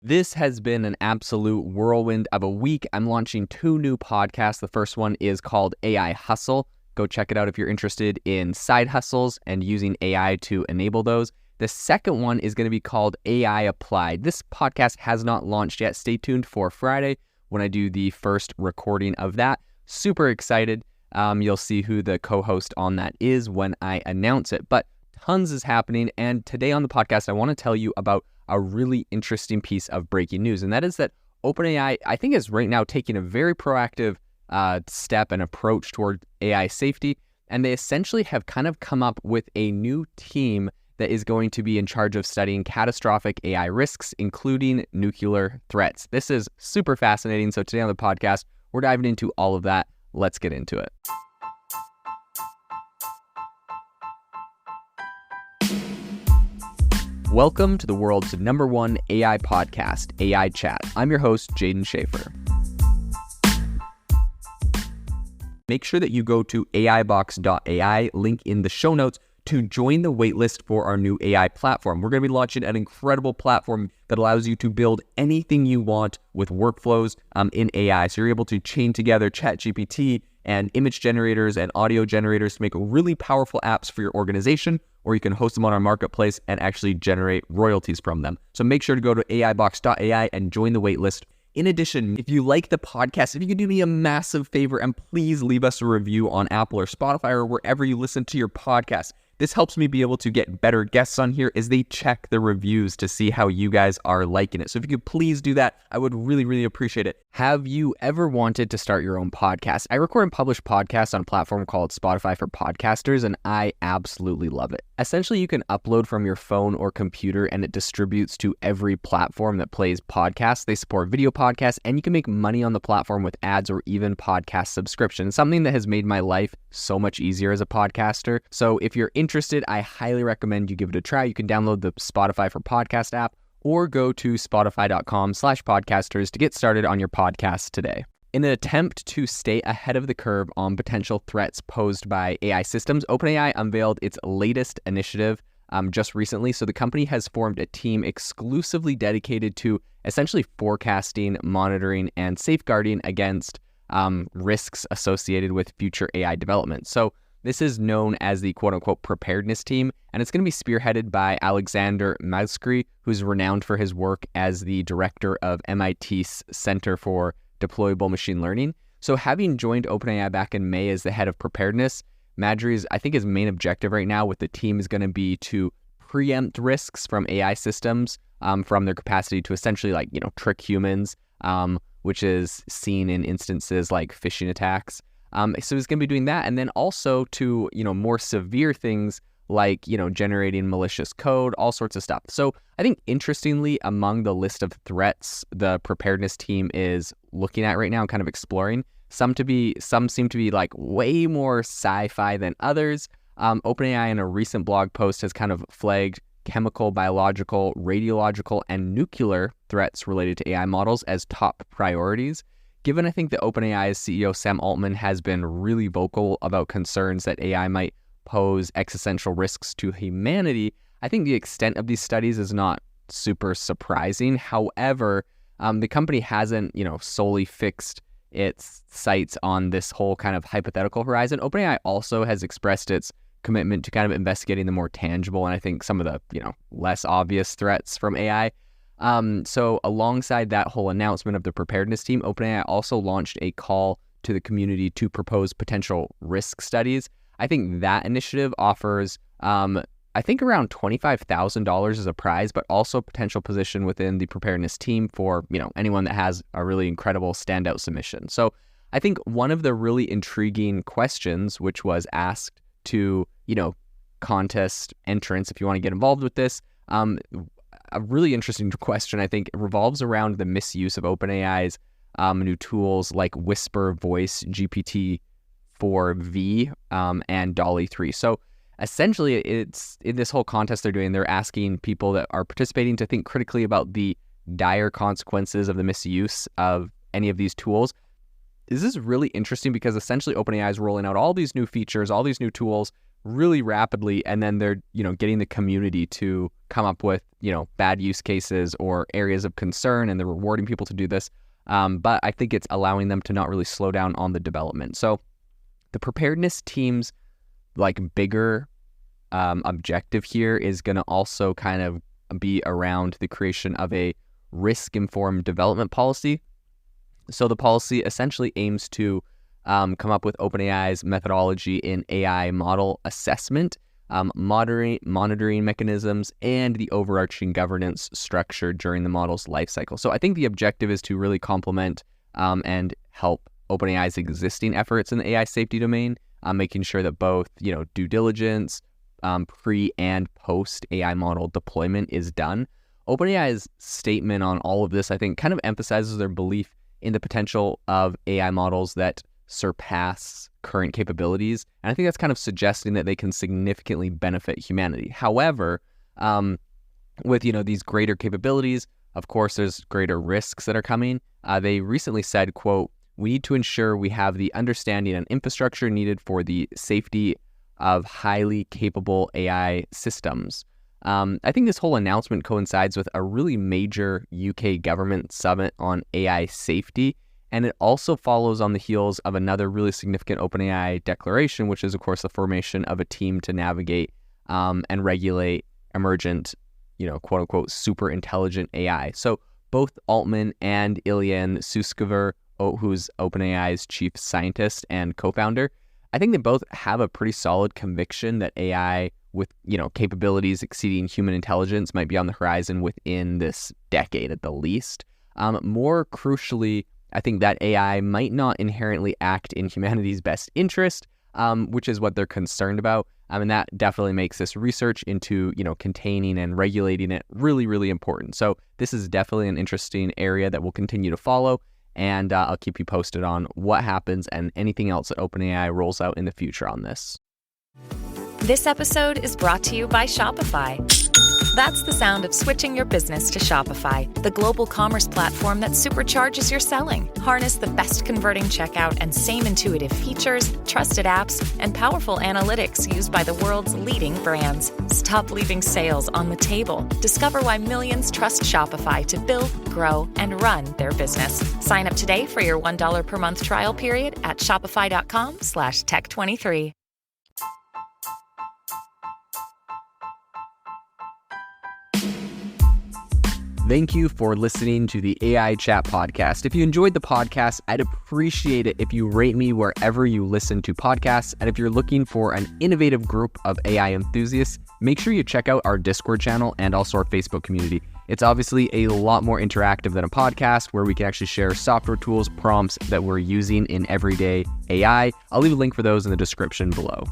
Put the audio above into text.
This has been an absolute whirlwind of a week. I'm launching 2 new podcasts. The first one is called AI Hustle. Go check it out if you're interested in side hustles and using AI to enable those. The second one is going to be called AI Applied. This podcast has not launched yet. Stay tuned for Friday when I do the first recording of that. Super excited. You'll see who the co-host on that is when I announce it. But tons is happening. And today on the podcast, I want to tell you about a really interesting piece of breaking news. And that is that OpenAI, I think, is right now taking a very proactive step and approach toward AI safety. And they essentially have kind of come up with a new team that is going to be in charge of studying catastrophic AI risks, including nuclear threats. This is super fascinating. So today on the podcast, we're diving into all of that. Let's get into it. Welcome to the world's #1 AI podcast, AI Chat. I'm your host, Jaden Schaefer. Make sure that you go to aibox.ai, link in the show notes, to join the waitlist for our new AI platform. We're going to be launching an incredible platform that allows you to build anything you want with workflows in AI. So you're able to chain together ChatGPT and image generators and audio generators to make really powerful apps for your organization, or you can host them on our marketplace and actually generate royalties from them. So make sure to go to aibox.ai and join the waitlist. In addition, if you like the podcast, if you could do me a massive favor and please leave us a review on Apple or Spotify or wherever you listen to your podcast. This helps me be able to get better guests on here as they check the reviews to see how you guys are liking it. So if you could please do that, I would really, really appreciate it. Have you ever wanted to start your own podcast? I record and publish podcasts on a platform called Spotify for Podcasters, and I absolutely love it. Essentially, you can upload from your phone or computer, and it distributes to every platform that plays podcasts. They support video podcasts, and you can make money on the platform with ads or even podcast subscriptions, something that has made my life so much easier as a podcaster. So if you're interested, I highly recommend you give it a try. You can download the Spotify for Podcast app or go to spotify.com/podcasters to get started on your podcast today. In an attempt to stay ahead of the curve on potential threats posed by AI systems, OpenAI unveiled its latest initiative just recently. So the company has formed a team exclusively dedicated to essentially forecasting, monitoring, and safeguarding against risks associated with future AI development. So this is known as the quote-unquote preparedness team, and it's going to be spearheaded by Alexander Mauskry, who's renowned for his work as the director of MIT's Center for Deployable Machine Learning. So having joined OpenAI back in May as the head of preparedness, Mauskry's, I think his main objective right now with the team is going to be to preempt risks from AI systems from their capacity to essentially trick humans, which is seen in instances like phishing attacks. So he's going to be doing that. And then also to, more severe things like, generating malicious code, all sorts of stuff. So I think interestingly, among the list of threats the preparedness team is looking at right now and kind of exploring, some seem to be like way more sci-fi than others. OpenAI in a recent blog post has kind of flagged chemical, biological, radiological, and nuclear threats related to AI models as top priorities. Given, I think, that OpenAI's CEO Sam Altman has been really vocal about concerns that AI might pose existential risks to humanity, I think the extent of these studies is not super surprising. However, the company hasn't, solely fixed its sights on this whole kind of hypothetical horizon. OpenAI also has expressed its commitment to kind of investigating the more tangible and I think some of the, less obvious threats from AI. So alongside that whole announcement of the preparedness team, OpenAI also launched a call to the community to propose potential risk studies. I think that initiative offers, around $25,000 as a prize, but also potential position within the preparedness team for, anyone that has a really incredible standout submission. So I think one of the really intriguing questions, which was asked to, contest entrants, if you want to get involved with this, a really interesting question, I think, revolves around the misuse of OpenAI's new tools like Whisper Voice GPT-4V and DALL-E 3. So essentially, it's in this whole contest they're asking people that are participating to think critically about the dire consequences of the misuse of any of these tools. This is really interesting because essentially OpenAI is rolling out all these new features, all these new tools really rapidly, and then they're, getting the community to come up with, bad use cases or areas of concern, and they're rewarding people to do this. But I think it's allowing them to not really slow down on the development. So the preparedness team's bigger objective here is going to also kind of be around the creation of a risk-informed development policy. So the policy essentially aims to come up with OpenAI's methodology in AI model assessment, monitoring mechanisms, and the overarching governance structure during the model's lifecycle. So I think the objective is to really complement and help OpenAI's existing efforts in the AI safety domain, making sure that both, due diligence, pre and post AI model deployment is done. OpenAI's statement on all of this, I think, kind of emphasizes their belief in the potential of AI models that surpass current capabilities. And I think that's kind of suggesting that they can significantly benefit humanity. However, with, these greater capabilities, of course, there's greater risks that are coming. They recently said, quote, "We need to ensure we have the understanding and infrastructure needed for the safety of highly capable AI systems." I think this whole announcement coincides with a really major UK government summit on AI safety, and it also follows on the heels of another really significant OpenAI declaration, which is, of course, the formation of a team to navigate and regulate emergent, quote-unquote, super intelligent AI. So both Altman and Ilyan Sutskever, who's OpenAI's chief scientist and co-founder, I think they both have a pretty solid conviction that AI with, capabilities exceeding human intelligence might be on the horizon within this decade at the least. More crucially, I think that AI might not inherently act in humanity's best interest, which is what they're concerned about. And that definitely makes this research into, containing and regulating it really, really important. So this is definitely an interesting area that we'll continue to follow. And I'll keep you posted on what happens and anything else that OpenAI rolls out in the future on this. This episode is brought to you by Shopify. That's the sound of switching your business to Shopify, the global commerce platform that supercharges your selling. Harness the best converting checkout and same intuitive features, trusted apps, and powerful analytics used by the world's leading brands. Stop leaving sales on the table. Discover why millions trust Shopify to build, grow, and run their business. Sign up today for your $1 per month trial period at shopify.com/tech23. Thank you for listening to the AI Chat Podcast. If you enjoyed the podcast, I'd appreciate it if you rate me wherever you listen to podcasts. And if you're looking for an innovative group of AI enthusiasts, make sure you check out our Discord channel and also our Facebook community. It's obviously a lot more interactive than a podcast, where we can actually share software tools, prompts that we're using in everyday AI. I'll leave a link for those in the description below.